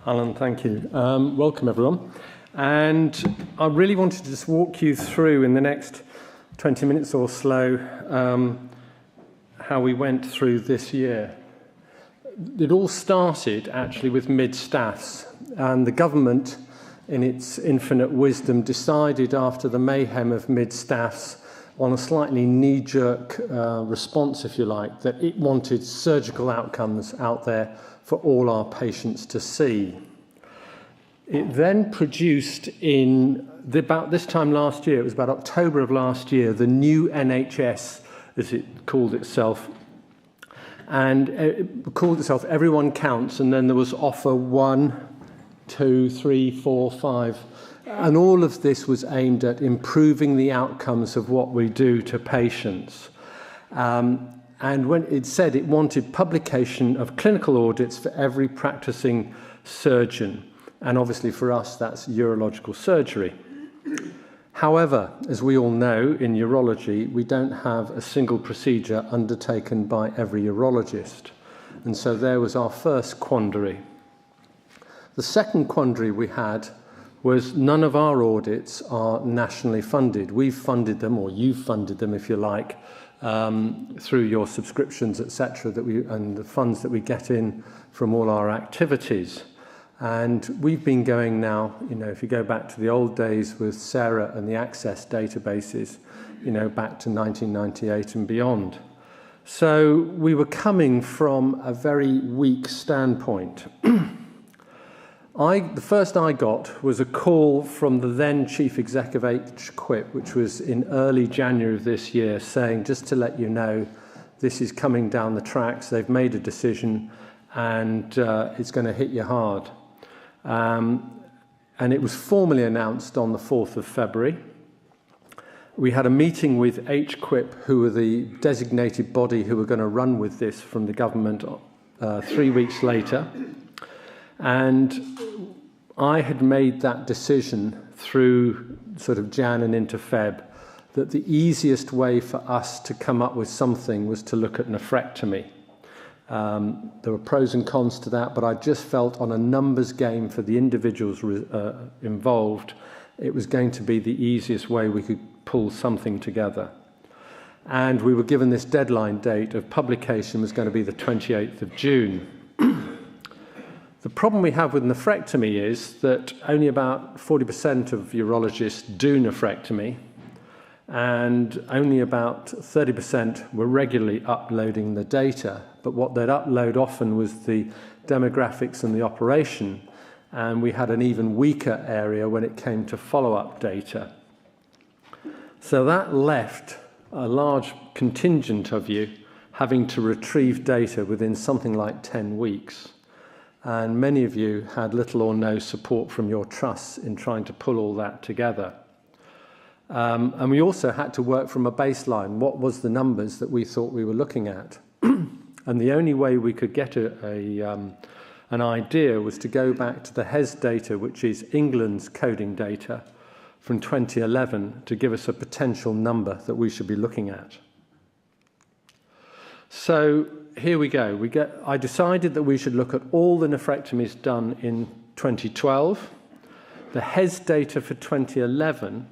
Alan, thank you. Welcome, everyone. And I really wanted to just walk you through in the next 20 minutes or so how we went through this year. It all started actually with mid-staffs, and the government, in its infinite wisdom, decided after the mayhem of mid-staffs on a slightly knee-jerk response, if you like, that it wanted surgical outcomes out there for all our patients to see. It then produced about this time last year, it was about October of last year, the new NHS, as it called itself. And it called itself Everyone Counts, and then there was offer 1, 2, 3, 4, 5. And all of this was aimed at improving the outcomes of what we do to patients. And when it said it wanted publication of clinical audits for every practicing surgeon. And obviously for us, that's urological surgery. However, as we all know, in urology, we don't have a single procedure undertaken by every urologist. And so there was our first quandary. The second quandary we had was none of our audits are nationally funded. We've funded them, or you've funded them, if you like, through your subscriptions, etc., and the funds that we get in from all our activities. And we've been going now, if you go back to the old days with Sarah and the Access databases, back to 1998 and beyond. So we were coming from a very weak standpoint. The first I got was a call from the then Chief Executive HQIP, which was in early January of this year, saying, just to let you know, this is coming down the tracks, they've made a decision, and it's going to hit you hard. And it was formally announced on the 4th of February. We had a meeting with HQIP, who were the designated body who were going to run with this from the government 3 weeks later. And I had made that decision through sort of Jan and into Feb that the easiest way for us to come up with something was to look at nephrectomy. There were pros and cons to that, but I just felt on a numbers game for the individuals involved, it was going to be the easiest way we could pull something together. And we were given this deadline date of publication was going to be the 28th of June. The problem we have with nephrectomy is that only about 40% of urologists do nephrectomy, and only about 30% were regularly uploading the data. But what they'd upload often was the demographics and the operation, and we had an even weaker area when it came to follow-up data. So that left a large contingent of you having to retrieve data within something like 10 weeks. And many of you had little or no support from your trusts in trying to pull all that together. And we also had to work from a baseline. What was the numbers that we thought we were looking at? And the only way we could get an idea was to go back to the HES data, which is England's coding data from 2011, to give us a potential number that we should be looking at. So here we go. I decided that we should look at all the nephrectomies done in 2012. The HES data for 2011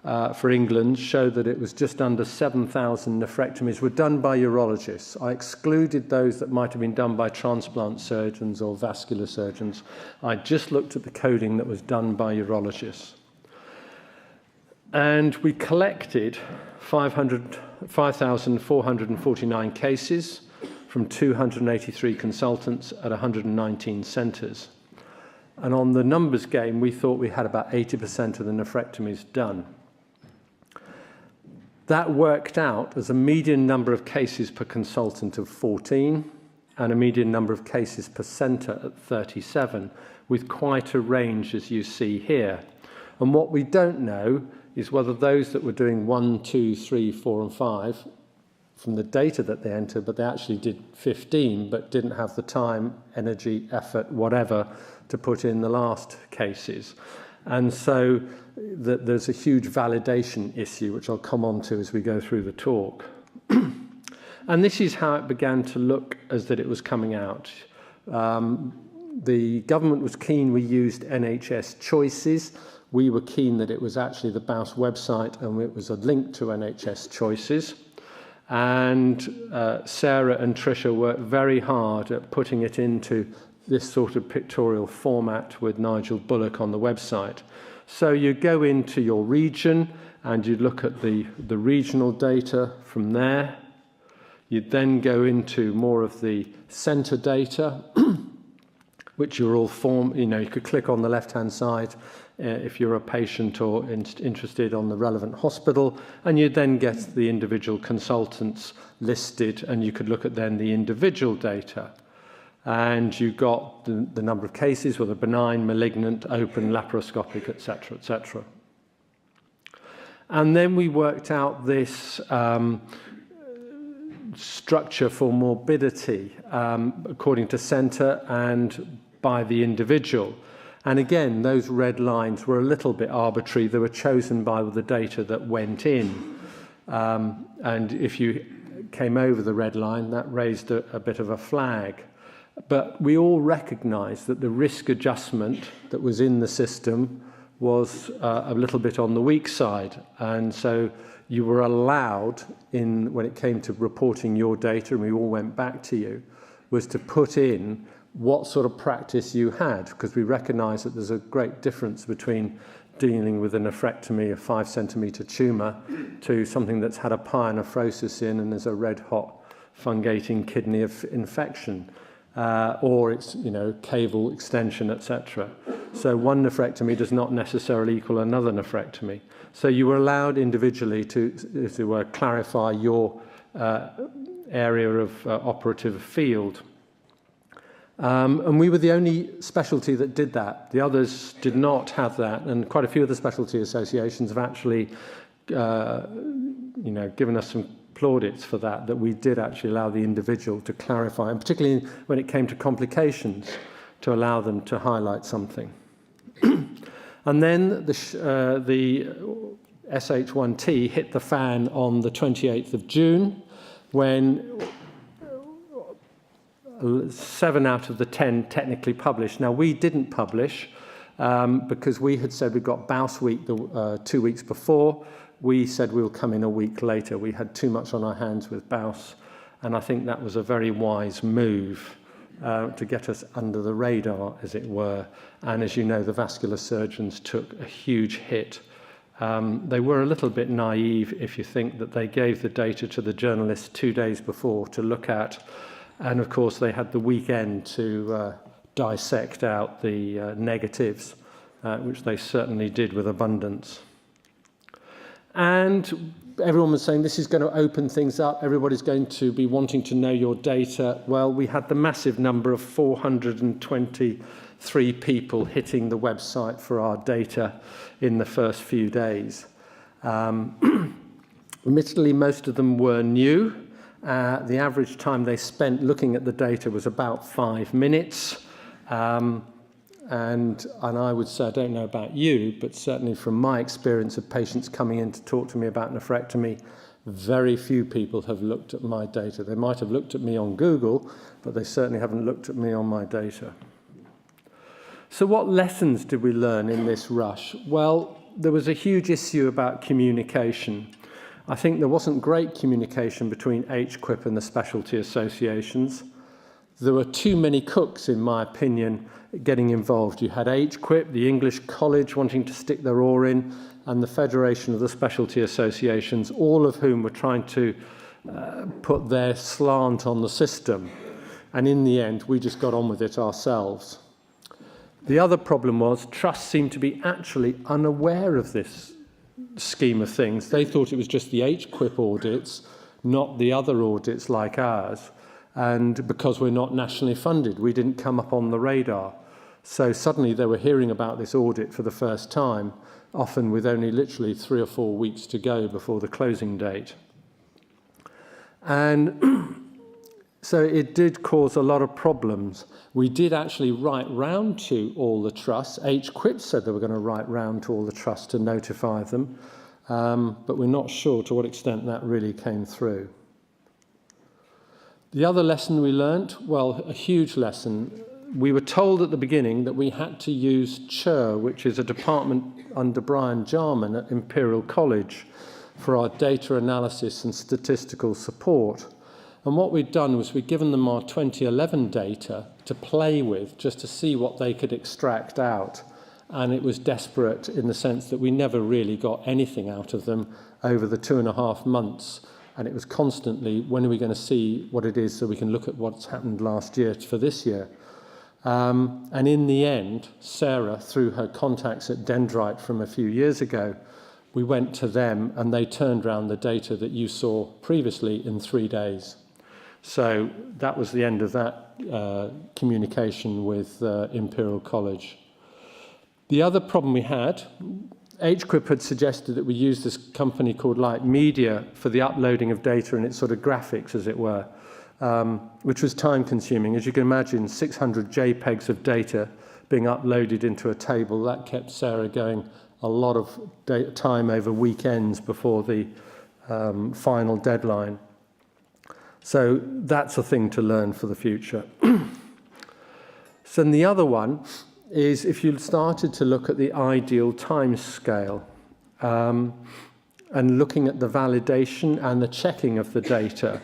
for England showed that it was just under 7,000 nephrectomies were done by urologists. I excluded those that might have been done by transplant surgeons or vascular surgeons. I just looked at the coding that was done by urologists. And we collected 5,449 cases from 283 consultants at 119 centres. And on the numbers game, we thought we had about 80% of the nephrectomies done. That worked out as a median number of cases per consultant of 14 and a median number of cases per centre at 37, with quite a range, as you see here. And what we don't know is whether those that were doing 1, 2, 3, 4 and 5, from the data that they entered, but they actually did 15, but didn't have the time, energy, effort, whatever, to put in the last cases. And so there's a huge validation issue, which I'll come on to as we go through the talk. And this is how it began to look as that it was coming out. The government was keen we used NHS Choices. We were keen that it was actually the BAUS website and it was a link to NHS Choices. And Sarah and Tricia worked very hard at putting it into this sort of pictorial format with Nigel Bullock on the website. So you go into your region and you look at the regional data from there. You'd then go into more of the centre data, which are all you could click on the left-hand side if you're a patient or interested on the relevant hospital, and you'd then get the individual consultants listed, and you could look at then the individual data. And you got the number of cases, whether benign, malignant, open, laparoscopic, etc., etc. And then we worked out this structure for morbidity according to centre and by the individual. And again, those red lines were a little bit arbitrary. They were chosen by the data that went in. And if you came over the red line, that raised a bit of a flag. But we all recognised that the risk adjustment that was in the system was a little bit on the weak side. And so you were allowed, when it came to reporting your data, and we all went back to you, was to put in what sort of practice you had, because we recognise that there's a great difference between dealing with a nephrectomy, a 5-centimetre tumour, to something that's had a pyelonephrosis in and there's a red-hot fungating kidney infection, or it's caval extension, etc. So one nephrectomy does not necessarily equal another nephrectomy. So you were allowed individually to, as it were, clarify your area of operative field. And we were the only specialty that did that. The others did not have that, and quite a few of the specialty associations have actually, given us some plaudits for that we did actually allow the individual to clarify, and particularly when it came to complications, to allow them to highlight something. And then the SH1T hit the fan on the 28th of June, when 7 out of the 10 technically published. Now, we didn't publish because we had said we got BAUS week 2 weeks before. We said we'll come in a week later. We had too much on our hands with BAUS, and I think that was a very wise move to get us under the radar, as it were. And as you know, the vascular surgeons took a huge hit. They were a little bit naive if you think that they gave the data to the journalists 2 days before to look at. And of course, they had the weekend to dissect out the negatives, which they certainly did with abundance. And everyone was saying this is going to open things up. Everybody's going to be wanting to know your data. Well, we had the massive number of 423 people hitting the website for our data in the first few days. Admittedly, most of them were new. The average time they spent looking at the data was about 5 minutes. And I would say, I don't know about you, but certainly from my experience of patients coming in to talk to me about nephrectomy, very few people have looked at my data. They might have looked at me on Google, but they certainly haven't looked at me on my data. So what lessons did we learn in this rush? Well, there was a huge issue about communication. I think there wasn't great communication between HQIP and the specialty associations. There were too many cooks, in my opinion, getting involved. You had HQIP, the English College wanting to stick their oar in, and the Federation of the Specialty Associations, all of whom were trying to put their slant on the system. And in the end, we just got on with it ourselves. The other problem was trusts seemed to be actually unaware of this scheme of things. They thought it was just the HQIP audits, not the other audits like ours. And because we're not nationally funded, we didn't come up on the radar. So suddenly they were hearing about this audit for the first time, often with only literally 3 or 4 weeks to go before the closing date. And so it did cause a lot of problems. We did actually write round to all the trusts. HQIP said they were going to write round to all the trusts to notify them, but we're not sure to what extent that really came through. The other lesson we learnt, well, a huge lesson, we were told at the beginning that we had to use CHR, which is a department under Brian Jarman at Imperial College, for our data analysis and statistical support. And what we'd done was we'd given them our 2011 data to play with, just to see what they could extract out. And it was desperate in the sense that we never really got anything out of them over the 2.5 months. And it was constantly, when are we going to see what it is so we can look at what's happened last year for this year? And in the end, Sarah, through her contacts at Dendrite from a few years ago, we went to them and they turned around the data that you saw previously in 3 days. So that was the end of that communication with Imperial College. The other problem we had, HQIP had suggested that we use this company called Light Media for the uploading of data and its sort of graphics, as it were, which was time consuming. As you can imagine, 600 JPEGs of data being uploaded into a table, that kept Sarah going a lot of time over weekends before the final deadline. So that's a thing to learn for the future. So then the other one is if you started to look at the ideal time scale and looking at the validation and the checking of the data,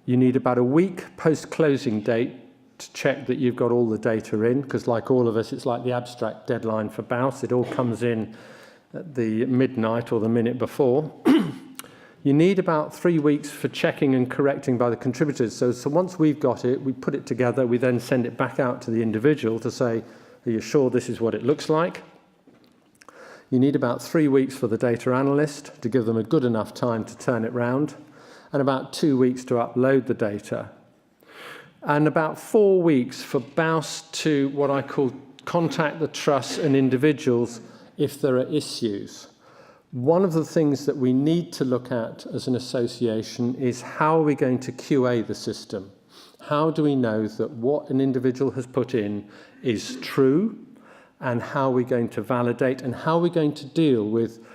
you need about a week post-closing date to check that you've got all the data in, because like all of us, it's like the abstract deadline for BAUS. It all comes in at the midnight or the minute before. You need about 3 weeks for checking and correcting by the contributors. So once we've got it, we put it together, we then send it back out to the individual to say, are you sure this is what it looks like? You need about 3 weeks for the data analyst to give them a good enough time to turn it round, and about 2 weeks to upload the data. And about 4 weeks for BAUS to, what I call, contact the trusts and individuals if there are issues. One of the things that we need to look at as an association is how are we going to QA the system? How do we know that what an individual has put in is true, and how are we going to validate, and how are we going to deal with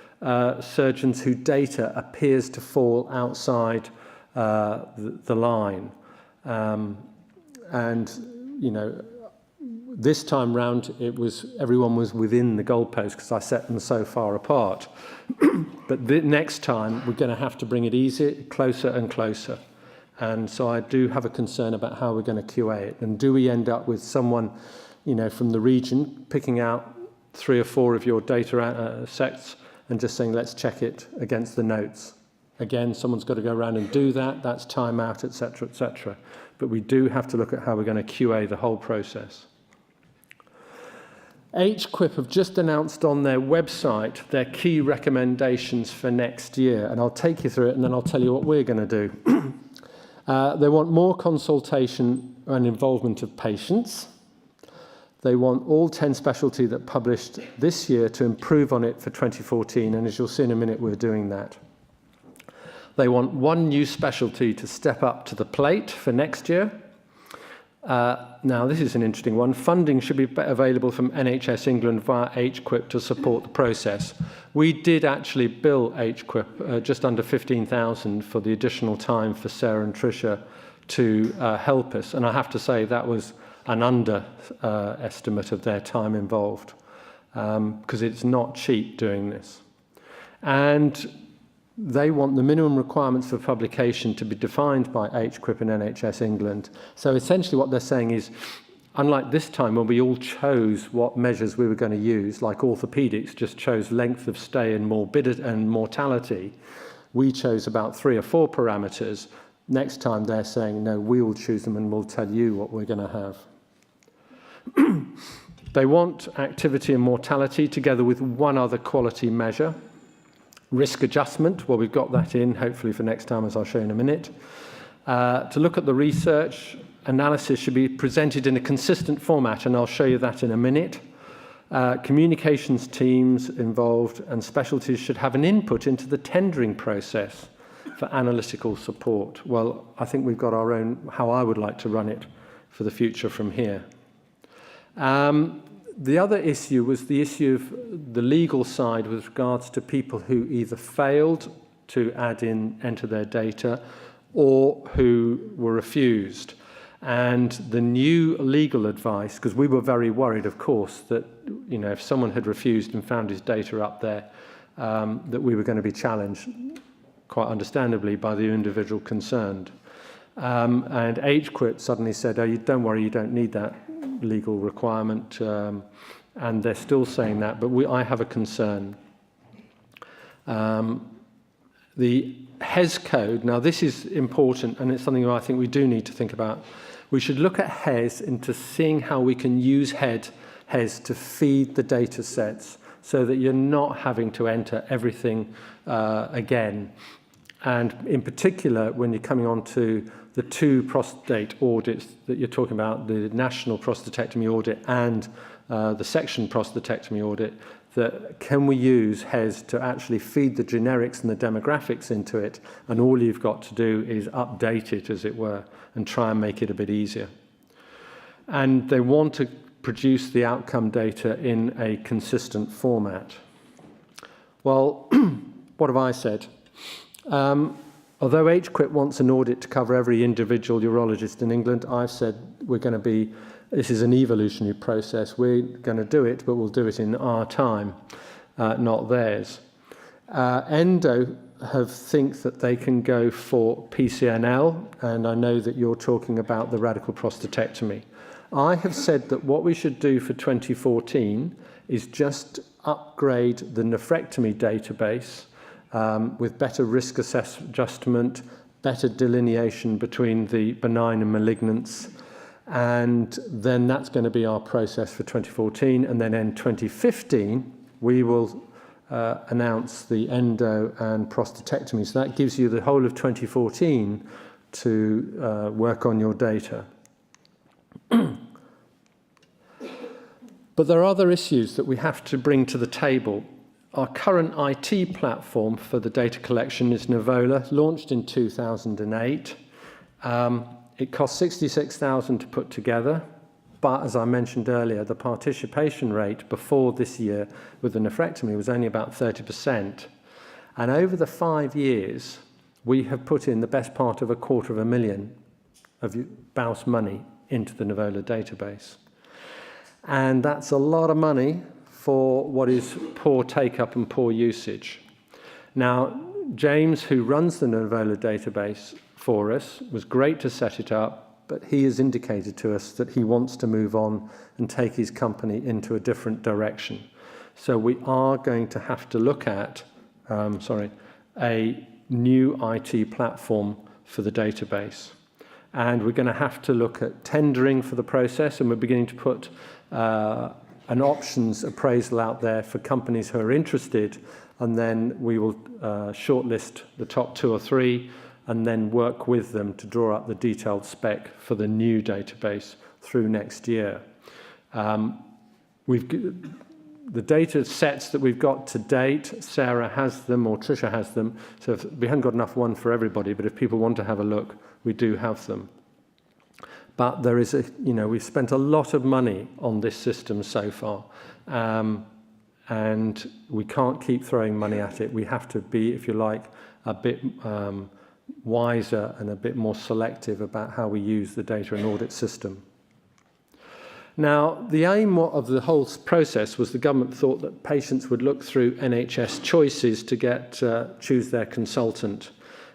surgeons whose data appears to fall outside the line? And, you know, this time round, everyone was within the goalpost because I set them so far apart. But the next time, we're going to have to bring it closer and closer. And so I do have a concern about how we're going to QA it. And do we end up with someone, you know, from the region picking out 3 or 4 of your data sets and just saying, let's check it against the notes? Again, someone's got to go around and do that. That's time out, et cetera, et cetera. But we do have to look at how we're going to QA the whole process. HQIP have just announced on their website their key recommendations for next year, and I'll take you through it and then I'll tell you what we're going to do. They want more consultation and involvement of patients. They want all 10 specialty that published this year to improve on it for 2014, and as you'll see in a minute, we're doing that. They want 1 new specialty to step up to the plate for next year. Now, this is an interesting one. Funding should be available from NHS England via HQIP to support the process. We did actually bill HQIP just under 15,000 for the additional time for Sarah and Tricia to help us. And I have to say that was an underestimate of their time involved, because it's not cheap doing this. And they want the minimum requirements for publication to be defined by HQIP and NHS England. So essentially what they're saying is, unlike this time when we all chose what measures we were going to use, like orthopedics just chose length of stay and morbidity and mortality, we chose about 3 or 4 parameters. Next time they're saying, no, we will choose them and we'll tell you what we're going to have. They want activity and mortality together with 1 other quality measure. Risk adjustment, well, we've got that in, hopefully for next time, as I'll show you in a minute. To look at the research, analysis should be presented in a consistent format, and I'll show you that in a minute. Communications teams involved and specialties should have an input into the tendering process for analytical support. Well, I think we've got our own, how I would like to run it for the future from here. The other issue was the issue of the legal side with regards to people who either failed to enter their data or who were refused. And the new legal advice, because we were very worried, of course, that if someone had refused and found his data up there, that we were going to be challenged, quite understandably, by the individual concerned. And HQIP suddenly said, "Oh, don't worry, you don't need that legal requirement," and they're still saying that, but I have a concern. The HES code, now this is important, and it's something I think we do need to think about. We should look at HES into seeing how we can use HES to feed the data sets so that you're not having to enter everything again. And in particular, when you're coming on to the two prostate audits that you're talking about, the national prostatectomy audit and the section prostatectomy audit, that can we use HES to actually feed the generics and the demographics into it, and all you've got to do is update it, as it were, and try and make it a bit easier. And they want to produce the outcome data in a consistent format. Well, what have I said? Although HQIP wants an audit to cover every individual urologist in England, I've said this is an evolutionary process. We're going to do it, but we'll do it in our time, not theirs. Endo think that they can go for PCNL, and I know that you're talking about the radical prostatectomy. I have said that what we should do for 2014 is just upgrade the nephrectomy database with better risk adjustment, better delineation between the benign and malignants, and then that's going to be our process for 2014. And then in 2015, we will announce the endo and prostatectomy. So that gives you the whole of 2014 to work on your data. But there are other issues that we have to bring to the table. Our current IT platform for the data collection is Nevola, launched in 2008. It cost $66,000 to put together, but as I mentioned earlier, the participation rate before this year with the nephrectomy was only about 30%. And over the 5 years, we have put in the best part of $250,000 of BAUS money into the Nevola database. And that's a lot of money for what is poor take-up and poor usage. Now, James, who runs the Nevola database for us, was great to set it up, but he has indicated to us that he wants to move on and take his company into a different direction. So we are going to have to look at a new IT platform for the database. And we're going to have to look at tendering for the process, and we're beginning to put an options appraisal out there for companies who are interested, and then we will shortlist the top 2 or 3 and then work with them to draw up the detailed spec for the new database through next year. The data sets that we've got to date, Sarah has them or Tricia has them, so we haven't got enough one for everybody, but if people want to have a look, we do have them. But there is we've spent a lot of money on this system so far, and we can't keep throwing money at it. We have to be, if you like, a bit wiser and a bit more selective about how we use the data and audit system. Now, the aim of the whole process was the government thought that patients would look through NHS Choices to choose their consultant.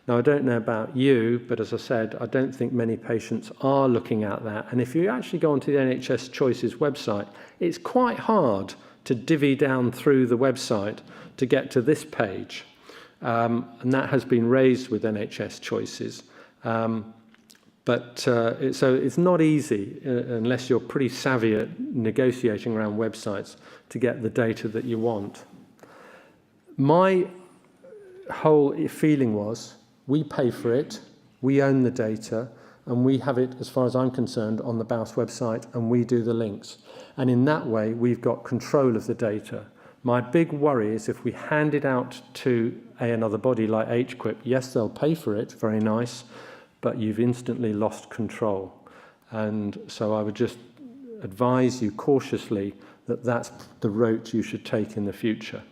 Now, I don't know about you, but as I said, I don't think many patients are looking at that. And if you actually go onto the NHS Choices website, it's quite hard to divvy down through the website to get to this page. And that has been raised with NHS Choices. So it's not easy unless you're pretty savvy at negotiating around websites to get the data that you want. My whole feeling was, we pay for it, we own the data, and we have it, as far as I'm concerned, on the BAUS website, and we do the links. And in that way, we've got control of the data. My big worry is if we hand it out to another body like HQIP, yes, they'll pay for it, very nice, but you've instantly lost control. And so I would just advise you cautiously that that's the route you should take in the future.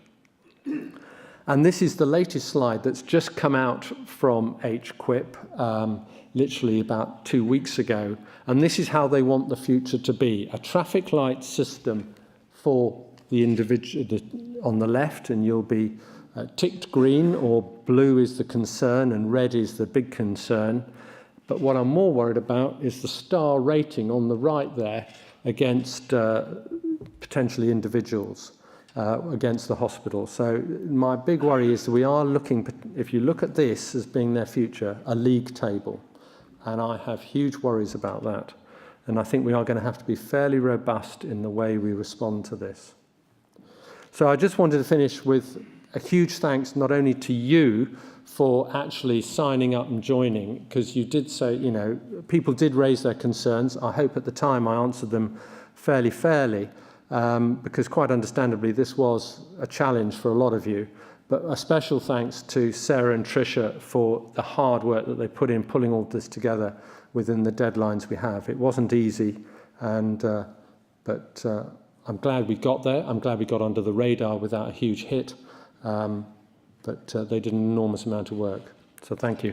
And this is the latest slide that's just come out from HQIP, literally about 2 weeks ago. And this is how they want the future to be: a traffic light system for the individual on the left, and you'll be ticked green, or blue is the concern and red is the big concern. But what I'm more worried about is the star rating on the right there against potentially individuals, against the hospital. So my big worry is that we are looking, if you look at this as being their future, a league table. And I have huge worries about that. And I think we are going to have to be fairly robust in the way we respond to this. So I just wanted to finish with a huge thanks not only to you for actually signing up and joining, because you did say, you know, people did raise their concerns. I hope at the time I answered them fairly fairly, because quite understandably this was a challenge for a lot of you. But a special thanks to Sarah and Tricia for the hard work that they put in pulling all this together within the deadlines we have. It wasn't easy, and but I'm glad we got there. I'm glad we got under the radar without a huge hit, but they did an enormous amount of work. So thank you.